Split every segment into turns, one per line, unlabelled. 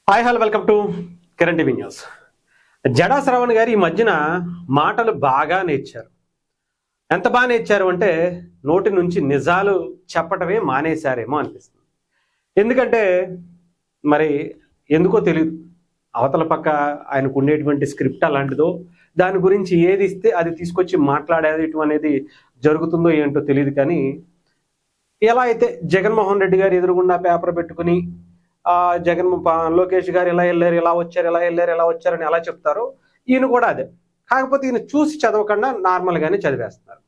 Hi hello welcome to Kiran TV news. Jada Shravan గారు ఈ మధ్యన మాటలు బాగా నేర్చారు. ఎంత బాగా నేర్చారు అంటే నోటి నుంచి నిజాలు చెప్పటమే మానేశారేమో అనిపిస్తుంది. ఎందుకంటే మరి ఎందుకో తెలియదు, అవతల పక్క ఆయనకు ఉండేటువంటి స్క్రిప్ట్ అలాంటిదో, దాని గురించి ఏది ఇస్తే అది తీసుకొచ్చి మాట్లాడేది అనేది జరుగుతుందో ఏంటో తెలియదు. కానీ ఎలా అయితే జగన్మోహన్ రెడ్డి గారు ఎదురుగుండా పేపర్ పెట్టుకుని లోకేష్ గారు ఇలా వెళ్ళారు, ఇలా వచ్చారు, ఇలా వెళ్ళారు, ఇలా వచ్చారని ఎలా చెప్తారో ఈయన కూడా అదే. కాకపోతే ఈయన చూసి చదవకుండా నార్మల్గానే చదివేస్తున్నారు.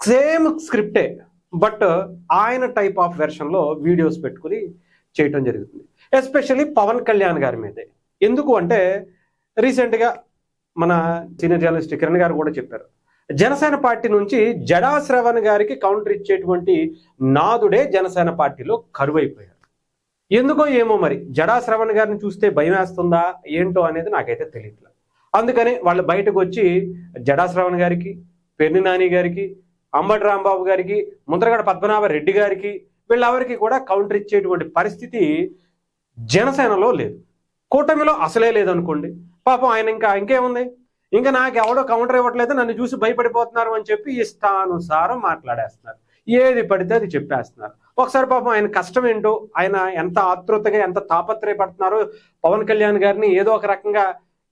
సేమ్ స్క్రిప్టే, బట్ ఆయన టైప్ ఆఫ్ వెర్షన్లో వీడియోస్ పెట్టుకుని చేయటం జరుగుతుంది. ఎస్పెషల్లీ పవన్ కళ్యాణ్ గారి మీదే. ఎందుకు అంటే రీసెంట్గా మన సీనియర్ జర్నలిస్ట్ కిరణ్ గారు కూడా చెప్పారు, జనసేన పార్టీ నుంచి జడా శ్రవణ్ గారికి కౌంటర్ ఇచ్చేటువంటి నాదుడే జనసేన పార్టీలో కరువైపోయారు. ఎందుకో ఏమో మరి జడా శ్రవణ్ గారిని చూస్తే భయం వేస్తుందా ఏంటో అనేది నాకైతే తెలియట్లేదు. అందుకని వాళ్ళు బయటకు వచ్చి జడా శ్రవణ్ గారికి, పెర్ని నాని గారికి, అంబటి రాంబాబు గారికి, ముంద్రగడ పద్మనాభ రెడ్డి గారికి, వీళ్ళెవరికి కూడా కౌంటర్ ఇచ్చేటువంటి పరిస్థితి జనసేనలో లేదు. కూటమిలో అసలే లేదనుకోండి. పాపం ఆయన ఇంకేముంది, ఇంకా నాకు ఎవడో కౌంటర్ ఇవ్వట్లేదు, నన్ను చూసి భయపడిపోతున్నారు అని చెప్పి ఇష్టానుసారం మాట్లాడేస్తున్నారు. ఏది పడితే అది చెప్పేస్తున్నారు. ఒకసారి పాపం ఆయన కష్టం ఏంటో, ఆయన ఎంత ఆతృతగా ఎంత తాపత్రయపడుతున్నారో, పవన్ కళ్యాణ్ గారిని ఏదో ఒక రకంగా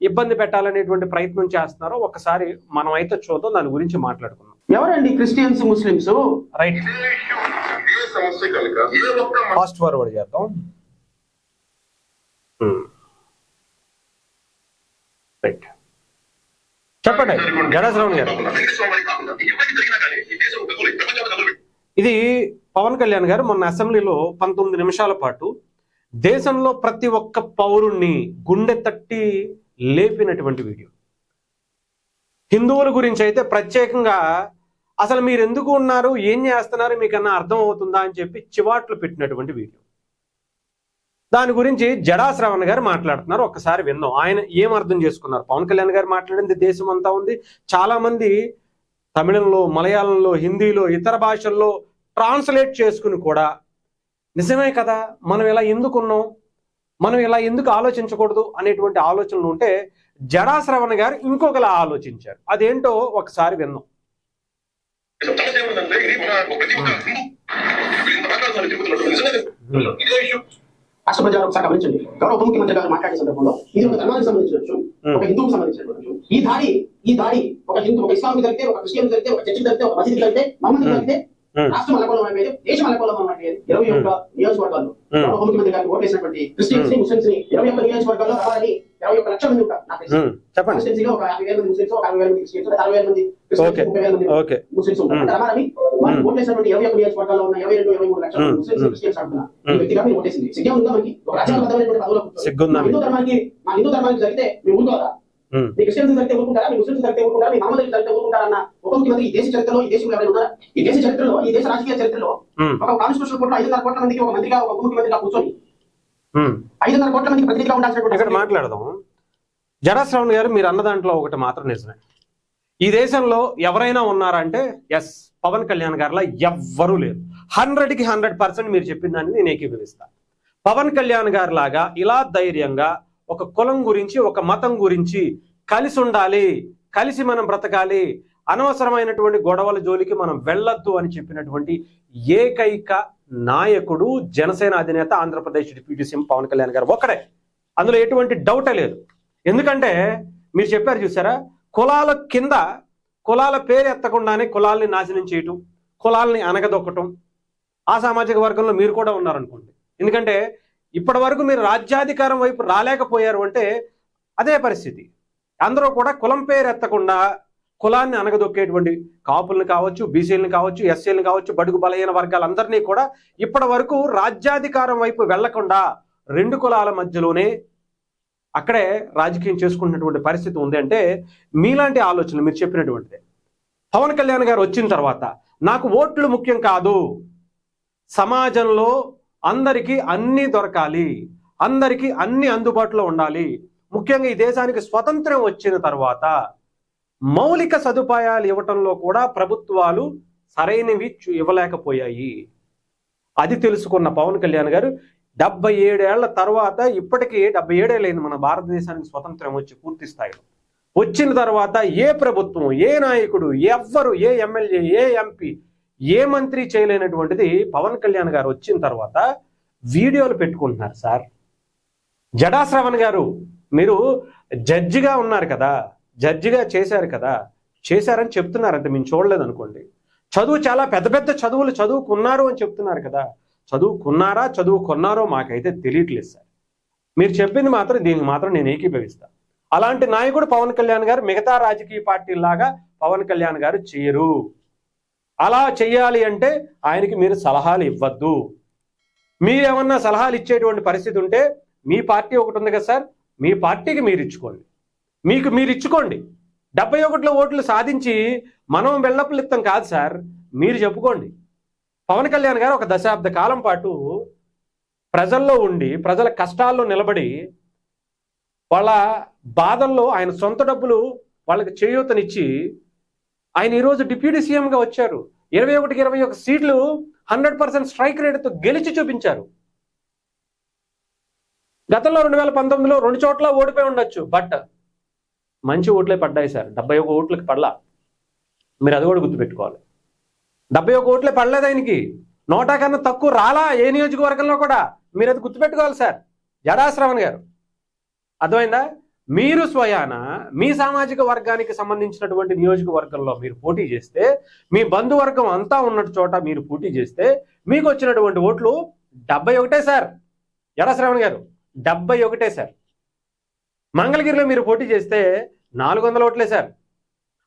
ఇబ్బంది పెట్టాలనేటువంటి ప్రయత్నం చేస్తున్నారో ఒకసారి మనం అయితే చూద్దాం, దాని గురించి మాట్లాడుకుందాం.
ఎవరండి Christians Muslims?
Right, fast forward చేద్దాం. రైట్, చెప్పండి జడా శ్రవణ్ గారు. ఇది పవన్ కళ్యాణ్ గారు మొన్న అసెంబ్లీలో 19 నిమిషాల పాటు దేశంలో ప్రతి ఒక్క పౌరుణ్ణి గుండె తట్టి లేపినటువంటి వీడియో. హిందువుల గురించి అయితే ప్రత్యేకంగా అసలు మీరు ఎందుకు ఉన్నారు, ఏం చేస్తున్నారు, మీకన్నా అర్థం అవుతుందా అని చెప్పి చివాట్లు పెట్టినటువంటి వీడియో. దాని గురించి జడా శ్రవణ్ గారు మాట్లాడుతున్నారు, ఒక్కసారి విందాం. ఆయన ఏం అర్థం చేసుకున్నారు. పవన్ కళ్యాణ్ గారు మాట్లాడింది దేశం అంతా ఉంది. చాలా మంది తమిళంలో, మలయాళంలో, హిందీలో, ఇతర భాషల్లో ట్రాన్స్లేట్ చేసుకుని కూడా నిజమే కదా, మనం ఇలా ఎందుకున్నాం, మనం ఇలా ఎందుకు ఆలోచించకూడదు అనేటువంటి ఆలోచనలు ఉంటే జడా శ్రవణ్ గారు ఇంకొకలా ఆలోచించారు. అదేంటో ఒకసారి విందాం.
రాష్ట్ర ప్రజలు ఒకసారి గమనించండి. గౌరవ ఉప ముఖ్యమంత్రి గారు మాట్లాడే సందర్భంలో ఇది ఒక ధర్మానికి సంబంధించిన ఒక హిందువుకు సంబంధించిన ఈ దాడి ఒక హిందూ, ఒక ఇస్లాం జరిగితే, ఒక క్రిస్టియన్ జరిగితే, ఒక చర్చ్ జరిగితే, ఒక మసీద్ జరిగితే, మహమ్మద్ జరిగితే, రాష్ట్రం అల్లకల్లోలం అయిపోయింది, దేశం అల్లకల్లోలం అయిపోయింది. 21 నియోజకవర్గాల్లో గౌరవ ఉప ముఖ్యమంత్రి గారికి ఓటేసినటువంటి క్రిస్టియన్స్ ని, ముస్లింస్ ని 21 నియోజకవర్గాల్లో రావాలని 21 లక్షల మంది ఉంటారు. నాకు తెలిసి ఒక 50,000 మంది ముస్లింస్, ఒక 60,000 మంది క్రిస్టియన్స్, 60,000 మంది క్రిస్టియన్స్, 30,000 మంది ముస్లింస్ ఉంటారు. రావాలని ఓటేసినటువంటి 21 నియోజకవర్గాల్లో ఉన్న 22-23 లక్షల ముస్లింస్, క్రిస్టియన్స్ అంటున్నారు. ఈ వ్యక్తిగా మీరు ఓటేసింది సిగ్గు ఉందా? మనకి ఒక రాజ్యాంగబద్ధమైనటువంటి పదవులో మా హిందూ ధర్మానికి జరిగితే మేము ఊరుకోరా? మీ క్రిస్టియన్స్ జరిగితే ఊరుకుంటారా? మీ ముస్లింస్ జరిగితే ఊరుకుంటారా? మీ మహమ్మద్ జరిగితే ఊరుకుంటారన్న ఉప ముఖ్యమంత్రి ఈ దేశ చరిత్రలో, ఈ దేశంలో ఎవరైనా ఉన్నారా? ఈ దేశ చరిత్రలో, ఈ దేశ రాజకీయ చరిత్రలో ఒక కాన్స్టిట్యూషన్ కోర్టులో 5,500 కోట్ల మందికి ఒక మంత్రిగా, ఒక ఉప ముఖ్యమంత్రిగా కూర్చొని 5,500 కోట్ల మందికి ప్రతినిధిగా ఉండాల్సినటువంటి
ఇక్కడ మాట్లాడదాం. జడా శ్రవణ్ గారు మీరు అన్న దాంట్లో ఒకటి మాత్రం నిజమే. ఈ దేశంలో ఎవరైనా ఉన్నారంటే ఎస్, పవన్ కళ్యాణ్ గారిలా ఎవ్వరూ లేరు. 100కి 100% మీరు చెప్పిన దాన్ని నేను ఏకీభవిస్తాను. పవన్ కళ్యాణ్ గారి లాగా ఇలా ధైర్యంగా ఒక కులం గురించి, ఒక మతం గురించి కలిసి ఉండాలి, కలిసి మనం బ్రతకాలి, అనవసరమైనటువంటి గొడవల జోలికి మనం వెళ్ళొద్దు అని చెప్పినటువంటి ఏకైక నాయకుడు జనసేన అధినేత, ఆంధ్రప్రదేశ్ డిప్యూటీ సీఎం పవన్ కళ్యాణ్ గారు ఒక్కడే. అందులో ఎటువంటి డౌటే లేదు. ఎందుకంటే మీరు చెప్పారు చూసారా, కులాల కింద కులాల పేరు ఎత్తకుండానే కులాల్ని నాశనం చేయటం, కులాల్ని అనగదొక్కటం. ఆ సామాజిక వర్గంలో మీరు కూడా ఉన్నారనుకోండి. ఎందుకంటే ఇప్పటి వరకు మీరు రాజ్యాధికారం వైపు రాలేకపోయారు అంటే అదే పరిస్థితి. అందరూ కూడా కులం పేరు ఎత్తకుండా కులాన్ని అనగదొక్కేటువంటి కాపుల్ని కావచ్చు, బీసీలను కావచ్చు, ఎస్సీలను కావచ్చు, బడుగు బలహీన వర్గాలందరినీ కూడా ఇప్పటి వరకు రాజ్యాధికారం వైపు వెళ్లకుండా 2 కులాల మధ్యలోనే అక్కడే రాజకీయం చేసుకుంటున్నటువంటి పరిస్థితి ఉంది. అంటే మీలాంటి ఆలోచనలు మీరు చెప్పినటువంటిదే. పవన్ కళ్యాణ్ గారు వచ్చిన తర్వాత నాకు ఓట్లు ముఖ్యం కాదు, సమాజంలో అందరికీ అన్నీ దొరకాలి, అందరికీ అన్ని అందుబాటులో ఉండాలి, ముఖ్యంగా ఈ దేశానికి స్వతంత్రం వచ్చిన తర్వాత మౌలిక సదుపాయాలు ఇవ్వటంలో కూడా ప్రభుత్వాలు సరైనవి ఇవ్వలేకపోయాయి. అది తెలుసుకున్న పవన్ కళ్యాణ్ గారు 77 ఏళ్ల తర్వాత ఇప్పటికీ 77 ఏళ్ళైంది మన భారతదేశానికి స్వతంత్రం వచ్చి పూర్తి స్థాయిలో. వచ్చిన తర్వాత ఏ ప్రభుత్వం, ఏ నాయకుడు, ఎవ్వరు, ఏ ఎమ్మెల్యే, ఏ ఎంపీ, ఏ మంత్రి చేయలేనటువంటిది పవన్ కళ్యాణ్ గారు వచ్చిన తర్వాత వీడియోలు పెట్టుకుంటున్నారు సార్. జడా శ్రవణ్ గారు, మీరు జడ్జిగా ఉన్నారు కదా, జడ్జిగా చేశారు కదా, చేశారని చెప్తున్నారు అంతే, మేము చూడలేదు అనుకోండి. చదువు చాలా పెద్ద పెద్ద చదువులు చదువుకున్నారు అని చెప్తున్నారు కదా, చదువుకున్నారా చదువుకున్నారో మాకైతే తెలియట్లేదు సార్. మీరు చెప్పింది మాత్రం దీనికి మాత్రం నేను ఏకీభవిస్తాను. అలాంటి నాయకుడు పవన్ కళ్యాణ్ గారు మిగతా రాజకీయ పార్టీలాగా పవన్ కళ్యాణ్ గారు చేయరు. అలా చెయ్యాలి అంటే ఆయనకి మీరు సలహాలు ఇవ్వద్దు. మీరేమన్నా సలహాలు ఇచ్చేటువంటి పరిస్థితి ఉంటే మీ పార్టీ ఒకటి ఉంది కదా సార్, మీ పార్టీకి మీరు ఇచ్చుకోండి, మీకు మీరు ఇచ్చుకోండి. 71లో ఓట్లు సాధించి మనం వెళ్ళపలిత్తం కాదు సార్, మీరు చెప్పుకోండి. పవన్ కళ్యాణ్ గారు ఒక దశాబ్ద కాలం పాటు ప్రజల్లో ఉండి ప్రజల కష్టాల్లో నిలబడి వాళ్ళ బాధల్లో ఆయన సొంత డబ్బులు వాళ్ళకి చేయూతనిచ్చి ఆయన ఈరోజు డిప్యూటీ సీఎంగా వచ్చారు. 21కి 21 సీట్లు 100% స్ట్రైక్ రేట్తో గెలిచి చూపించారు. గతంలో 2019లో 2 చోట్ల ఓడిపోయి ఉండొచ్చు, బట్ మంచి ఓట్లే పడ్డాయి సార్. 71 ఓట్లకి పడలా, మీరు అది కూడా గుర్తుపెట్టుకోవాలి. 71 ఓట్లే పడలేదు ఆయనకి, 100 కన్నా తక్కువ రాలా ఏ నియోజకవర్గంలో కూడా, మీరు అది గుర్తుపెట్టుకోవాలి సార్. జడా శ్రవణ్ గారు, అర్థమైందా? మీరు స్వయాన మీ సామాజిక వర్గానికి సంబంధించినటువంటి నియోజకవర్గంలో మీరు పోటీ చేస్తే, మీ బంధువర్గం అంతా ఉన్న చోట మీరు పోటీ చేస్తే మీకు వచ్చినటువంటి ఓట్లు 71 సార్. జడా శ్రవణ్ గారు, 71 సార్. మంగళగిరిలో మీరు పోటీ చేస్తే 400 ఓట్లే సార్.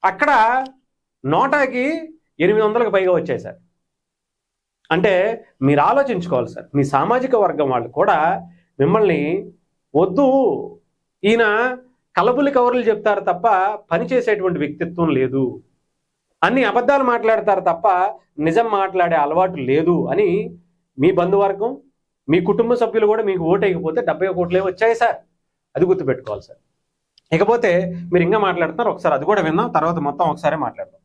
అక్కడ 100కి 800కి పైగా వచ్చాయి సార్. అంటే మీరు ఆలోచించుకోవాలి సార్, మీ సామాజిక వర్గం వాళ్ళు కూడా మిమ్మల్ని వద్దు, ఈయన కలబుల్లి కవర్లు చెప్తారు తప్ప పనిచేసేటువంటి వ్యక్తిత్వం లేదు, అన్ని అబద్ధాలు మాట్లాడతారు తప్ప నిజం మాట్లాడే అలవాటు లేదు అని మీ బంధువర్గం, మీ కుటుంబ సభ్యులు కూడా మీకు ఓటేయకపోతే 71 ఓట్లే వచ్చాయి సార్. అది గుర్తుపెట్టుకోవాలి సార్. ఇకపోతే మీరు ఇంకా మాట్లాడుతున్నారు, ఒకసారి అది కూడా విన్నాం, తర్వాత మొత్తం ఒకసారి మాట్లాడదాం.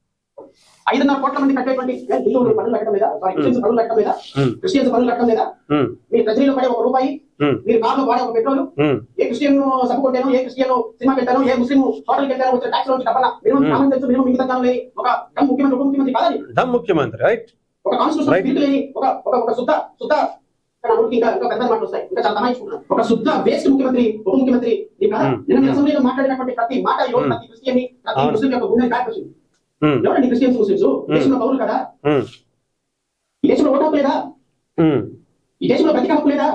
5.5 కోట్ల మంది కట్టేటువంటి హిందువులు పనులు కట్టడం లేదా, క్రిస్టియన్స్ పనులు కట్టడం లేదా, క్రిస్టియన్స్ పనులు కట్టడం లేదా, మీ ట్రెజరీలో పడే 1 రూపాయి, మీరు కార్లో వాడే 1 పెట్రోల్, ఏ క్రిస్టియన్ సభ కొట్టాను, ఏ క్రిస్టియన్ సినిమా పెట్టాను, ఏ ముస్లిం హోటల్కి వెళ్ళాను, వచ్చిన ట్యాక్స్ నుంచి డబ్బా కామన్ సెన్స్ మినిమం మిగతా లేని ఒక ముఖ్యమంత్రి, ఉప ముఖ్యమంత్రి కాదని, ముఖ్యమంత్రి రైట్, ఒక కాన్స్టిట్యూషన్ బిల్ లేని ఒక శుద్ధ ఇంకా పెద్ద మాటలు వస్తాయి, ఇంకా చాలా తమాయించుకుంటున్నాను, ఒక శుద్ధ వేస్ట్ ముఖ్యమంత్రి, ఉప ముఖ్యమంత్రి. నిన్న అసెంబ్లీలో మాట్లాడినటువంటి ప్రతి మాట ఈ రోజు ప్రతి క్రిస్టియన్ ని, ప్రతి ముస్లిం యొక్క గుండె కాల్పొచ్చింది. ఎవరండి క్రిస్టియన్స్, ముస్లిమ్స్? దేశంలో పౌరులు కదా, ఈ దేశంలో ఓటు హక్కు లేదా, ఈ దేశంలో బతిక హక్కు లేదా,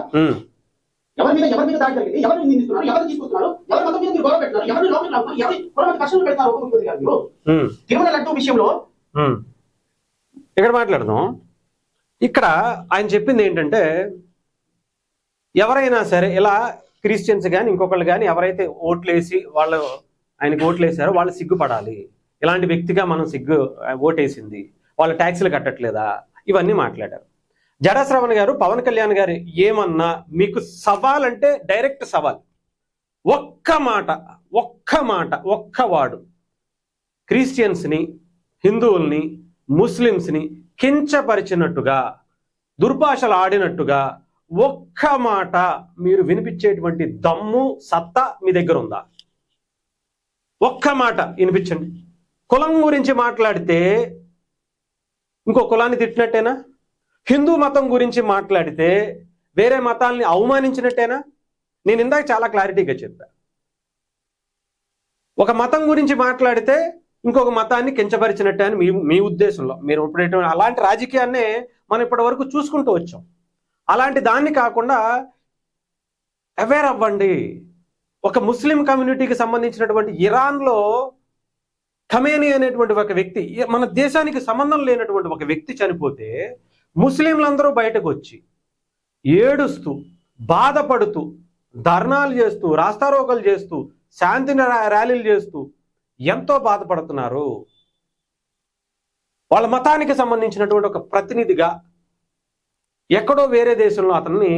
ఎవరి మీద దాడి జరిగింది, ఎవరిని నిందిస్తున్నారు, ఎవరిని తీసుకొస్తున్నారు, ఎవరి మతం మీద మీరు గొడవ పెడుతున్నారు, ఎవరిని లోపలికి లాగుతున్నారు, ఎవరి కొరమంది కష్టాలు పెడతారు ఉప ముఖ్యమంత్రి గారు. తిరుమల లడ్డూ విషయంలో
ఇక్కడ మాట్లాడదాం. ఇక్కడ ఆయన చెప్పింది ఏంటంటే, ఎవరైనా సరే ఇలా క్రిస్టియన్స్ కానీ ఇంకొకళ్ళు కానీ ఎవరైతే ఓట్లేసి వాళ్ళు ఆయనకు ఓట్లేసారో వాళ్ళు సిగ్గుపడాలి. ఇలాంటి వ్యక్తిగా మనం ఓటేసింది, వాళ్ళు ట్యాక్సులు కట్టట్లేదా, ఇవన్నీ మాట్లాడారు. జడా శ్రవణ్ గారు పవన్ కళ్యాణ్ గారు ఏమన్నా మీకు సవాల్ అంటే డైరెక్ట్ సవాల్, ఒక్క వాడు క్రిస్టియన్స్ని, హిందువుల్ని, ముస్లిమ్స్ని కించపరిచినట్టుగా, దుర్భాషలు ఆడినట్టుగా ఒక్క మాట మీరు వినిపించేటువంటి దమ్ము, సత్తా మీ దగ్గర ఉందా? ఒక్క మాట వినిపించండి. కులం గురించి మాట్లాడితే ఇంకో కులాన్ని తిట్టినట్టేనా? హిందూ మతం గురించి మాట్లాడితే వేరే మతాల్ని అవమానించినట్టేనా? నేను ఇందాక చాలా క్లారిటీగా చెప్పా. ఒక మతం గురించి మాట్లాడితే ఇంకొక మతాన్ని కించపరిచినట్టే అని మీ ఉద్దేశంలో మీరు ఇప్పుడు అలాంటి రాజకీయాన్నే మనం ఇప్పటి వరకు చూసుకుంటూ వచ్చాం. అలాంటి దాన్ని కాకుండా అవేర్ అవ్వండి. ఒక ముస్లిం కమ్యూనిటీకి సంబంధించినటువంటి ఇరాన్లో ఖమేనీ అనేటువంటి ఒక వ్యక్తి, మన దేశానికి సంబంధం లేనటువంటి ఒక వ్యక్తి చనిపోతే ముస్లింలందరూ బయటకు వచ్చి ఏడుస్తూ, బాధపడుతూ, ధర్నాలు చేస్తూ, రాస్తారోకలు చేస్తూ, శాంతి ర్యాలీలు చేస్తూ ఎంతో బాధపడుతున్నారు. వాళ్ళ మతానికి సంబంధించినటువంటి ఒక ప్రతినిధిగా ఎక్కడో వేరే దేశంలో అతన్ని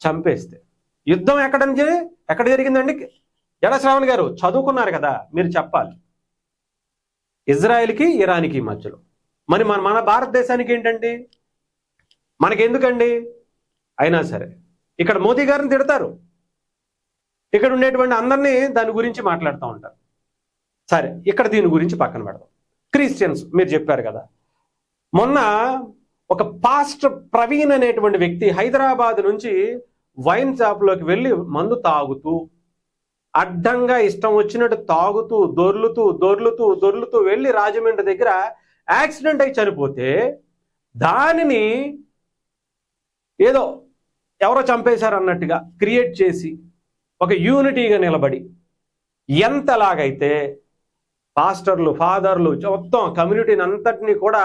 చంపేస్తే, యుద్ధం ఎక్కడ జరిగిందండి? జడా శ్రావణ్ గారు చదువుకున్నారు కదా, మీరు చెప్పాలి. ఇజ్రాయెల్కి ఇరాన్కి మధ్యలో. మరి మన భారతదేశానికి ఏంటండి? మనకెందుకండి? అయినా సరే ఇక్కడ మోదీ గారిని తిడతారు, ఇక్కడ ఉండేటువంటి అందరినీ దాని గురించి మాట్లాడుతూ ఉంటారు. సరే, ఇక్కడ దీని గురించి పక్కన పెడదాం. క్రిస్టియన్స్ మీరు చెప్పారు కదా, మొన్న ఒక పాస్టర్ ప్రవీణ్ అనేటువంటి వ్యక్తి హైదరాబాద్ నుంచి వైన్ షాప్లోకి వెళ్ళి మందు తాగుతూ అడ్డంగా ఇష్టం వచ్చినట్టు తాగుతూ దొర్లుతూ వెళ్ళి రాజమండ్రి దగ్గర యాక్సిడెంట్ అయి చనిపోతే దానిని ఏదో ఎవరో చంపేశారు అన్నట్టుగా క్రియేట్ చేసి ఒక యూనిటీగా నిలబడి ఎంతలాగైతే పాస్టర్లు, ఫాదర్లు మొత్తం కమ్యూనిటీని అంతటినీ కూడా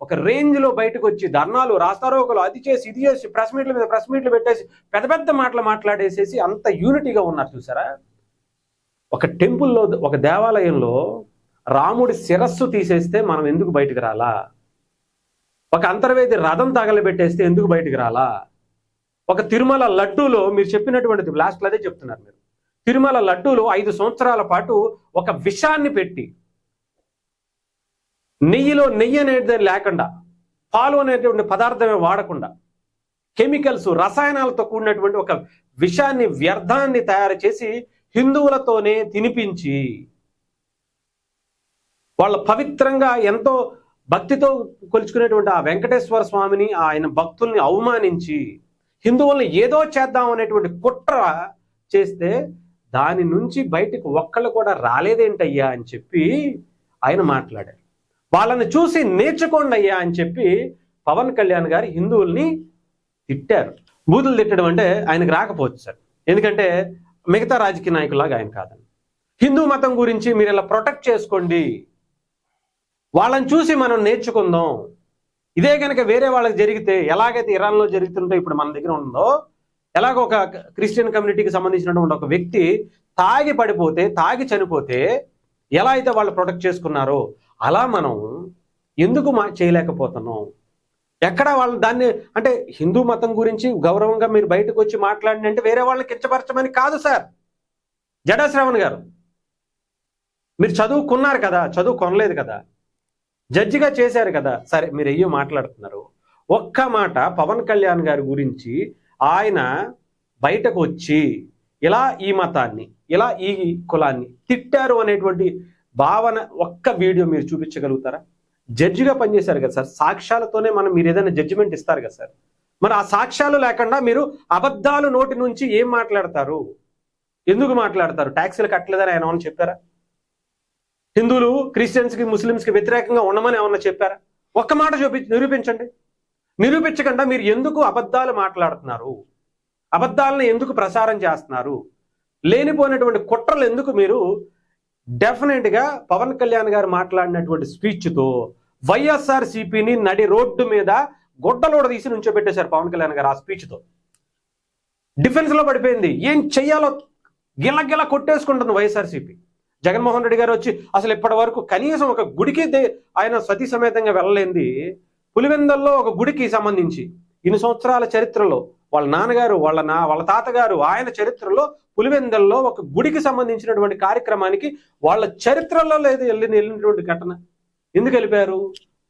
ఒక రేంజ్లో బయటకు వచ్చి ధర్నాలు, రాస్తారోకలు, అది చేసి ఇది చేసి ప్రెస్ మీట్ల మీద ప్రెస్ మీట్లు పెట్టేసి పెద్ద పెద్ద మాటలు మాట్లాడేసేసి అంత యూనిటీగా ఉన్నారు చూసారా. ఒక టెంపుల్లో, ఒక దేవాలయంలో రాముడి శిరస్సు తీసేస్తే మనం ఎందుకు బయటకు రాలా? ఒక అంతర్వేది రథం తగలబెట్టేస్తే ఎందుకు బయటకు రాలా? ఒక తిరుమల లడ్డూలో మీరు చెప్పినటువంటి లాస్ట్లో అదే చెప్తున్నారు మీరు, తిరుమల లడ్డూలో 5 సంవత్సరాల పాటు ఒక విషాన్ని పెట్టి నెయ్యిలో నెయ్యి అనేది లేకుండా, పాలు అనేటువంటి పదార్థమే వాడకుండా, కెమికల్స్, రసాయనాలతో కూడినటువంటి ఒక విషాన్ని, వ్యర్థాన్ని తయారు చేసి హిందువులతోనే తినిపించి వాళ్ళ పవిత్రంగా ఎంతో భక్తితో కొలుచుకునేటువంటి ఆ వెంకటేశ్వర స్వామిని, ఆయన భక్తుల్ని అవమానించి హిందువుల్ని ఏదో చేద్దాం అనేటువంటి కుట్ర చేస్తే దాని నుంచి బయటకు ఒక్కళ్ళు కూడా రాలేదేంటయ్యా అని చెప్పి ఆయన మాట్లాడారు. వాళ్ళని చూసి నేర్చుకోండి అయ్యా అని చెప్పి పవన్ కళ్యాణ్ గారు హిందువుల్ని తిట్టారు. బూతులు తిట్టడం అంటే ఆయనకు రాకపోవచ్చు సార్, ఎందుకంటే మిగతా రాజకీయ నాయకులాగా ఆయన కాదని. హిందూ మతం గురించి మీరు ఇలా ప్రొటెక్ట్ చేసుకోండి, వాళ్ళని చూసి మనం నేర్చుకుందాం. ఇదే కనుక వేరే వాళ్ళకి జరిగితే, ఎలాగైతే ఇరాన్లో జరుగుతుందో ఇప్పుడు మన దగ్గర ఉందో, ఎలాగ ఒక క్రిస్టియన్ కమ్యూనిటీకి సంబంధించినటువంటి ఒక వ్యక్తి తాగి పడిపోతే, తాగి చనిపోతే ఎలా అయితే వాళ్ళు ప్రొటెక్ట్ చేసుకున్నారో అలా మనం ఎందుకు చేయలేకపోతున్నాం? ఎక్కడ వాళ్ళు దాన్ని, అంటే హిందూ మతం గురించి గౌరవంగా మీరు బయటకు వచ్చి మాట్లాడిన అంటే వేరే వాళ్ళని కించపరచమని కాదు సార్. జడా శ్రవణ్ గారు, మీరు చదువుకున్నారు కదా, చదువు కొనలేదు కదా, జడ్జిగా చేశారు కదా, సరే మీరు అయ్యో మాట్లాడుతున్నారు. ఒక్క మాట పవన్ కళ్యాణ్ గారి గురించి ఆయన బయటకు వచ్చి ఇలా ఈ మతాన్ని, ఇలా ఈ కులాన్ని తిట్టారు అనేటువంటి భావన ఒక్క వీడియో మీరు చూపించగలుగుతారా? జడ్జిగా పనిచేశారు కదా సార్, సాక్ష్యాలతోనే మీరు ఏదైనా జడ్జిమెంట్ ఇస్తారు కదా సార్. మరి ఆ సాక్ష్యాలు లేకుండా మీరు అబద్ధాలు నోటి నుంచి ఏం మాట్లాడతారు? ఎందుకు మాట్లాడతారు? ట్యాక్సీలు కట్టలేదని ఆయన ఏమన్నా చెప్పారా? హిందువులు క్రిస్టియన్స్కి, ముస్లిమ్స్కి వ్యతిరేకంగా ఉండమని ఏమన్నా చెప్పారా? ఒక్క మాట నిరూపించండి. నిరూపించకుండా మీరు ఎందుకు అబద్ధాలు మాట్లాడుతున్నారు? అబద్ధాలను ఎందుకు ప్రసారం చేస్తున్నారు? లేనిపోయినటువంటి కుట్రలు ఎందుకు మీరు? డెఫినెట్గా పవన్ కళ్యాణ్ గారు మాట్లాడినటువంటి స్పీచ్తో వైఎస్ఆర్సీపీని నడి రోడ్డు మీద గొడ్డలోడ తీసి నుంచోబెట్టేశారు పవన్ కళ్యాణ్ గారు. ఆ స్పీచ్తో డిఫెన్స్లో పడిపోయింది. ఏం చెయ్యాలో గిల కొట్టేసుకుంటుంది వైఎస్ఆర్సీపీ. జగన్మోహన్ రెడ్డి గారు వచ్చి అసలు ఇప్పటి వరకు కనీసం ఒక గుడికి ఆయన సతీ సమేతంగా వెళ్ళలేంది. పులివెందల్లో ఒక గుడికి సంబంధించి ఇన్ని సంవత్సరాల చరిత్రలో వాళ్ళ నాన్నగారు, వాళ్ళ తాతగారు, ఆయన చరిత్రలో పులివెందల్లో ఒక గుడికి సంబంధించినటువంటి కార్యక్రమానికి వాళ్ళ చరిత్రలో లేదు వెళ్ళినటువంటి ఘటన. ఎందుకు వెళ్ళిపోయారు?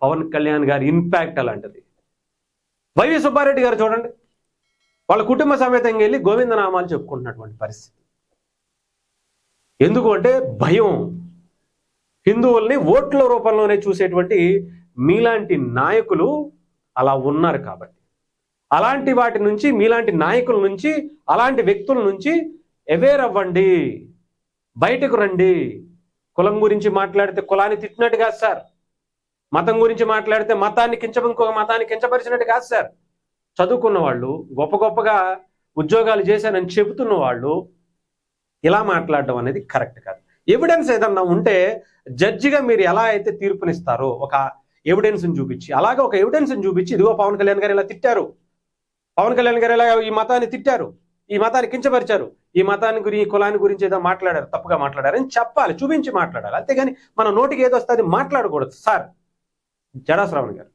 పవన్ కళ్యాణ్ గారి ఇంపాక్ట్ అలాంటిది. వైవి సుబ్బారెడ్డి గారు చూడండి, వాళ్ళ కుటుంబ సమేతంగా వెళ్ళి గోవిందనామాలు చెప్పుకుంటున్నటువంటి పరిస్థితి. ఎందుకు అంటే భయం. హిందువుల్ని ఓట్ల రూపంలోనే చూసేటువంటి మీలాంటి నాయకులు అలా ఉన్నారు కాబట్టి, అలాంటి వాటి నుంచి, మీలాంటి నాయకుల నుంచి, అలాంటి వ్యక్తుల నుంచి అవేర్ అవ్వండి, బయటకు రండి. కులం గురించి మాట్లాడితే కులాన్ని తిట్టినట్టు కాదు సార్, మతం గురించి మాట్లాడితే ఇంకొక మతాన్ని కించపరిచినట్టు కాదు సార్. చదువుకున్న వాళ్ళు, గొప్పగా ఉద్యోగాలు చేశానని చెబుతున్న వాళ్ళు ఇలా మాట్లాడడం అనేది కరెక్ట్ కాదు. ఎవిడెన్స్ ఏదన్నా ఉంటే జడ్జిగా మీరు ఎలా అయితే తీర్పునిస్తారో ఒక ఎవిడెన్స్ని చూపించి, అలాగే ఒక ఎవిడెన్స్ని చూపించి, ఇదిగో పవన్ కళ్యాణ్ గారు ఇలా తిట్టారు, పవన్ కళ్యాణ్ గారు ఇలా ఈ మతాన్ని తిట్టారు, ఈ మతాన్ని కించపరిచారు, ఈ మతాన్ని గురించి, ఈ కులాన్ని గురించి ఏదో మాట్లాడారు, తప్పుగా మాట్లాడారు అని చెప్పాలి, చూపించి మాట్లాడాలి. అంతేగాని మన నోటికి ఏదో వస్తుంది మాట్లాడకూడదు సార్. జడా శ్రవణ్ గారు.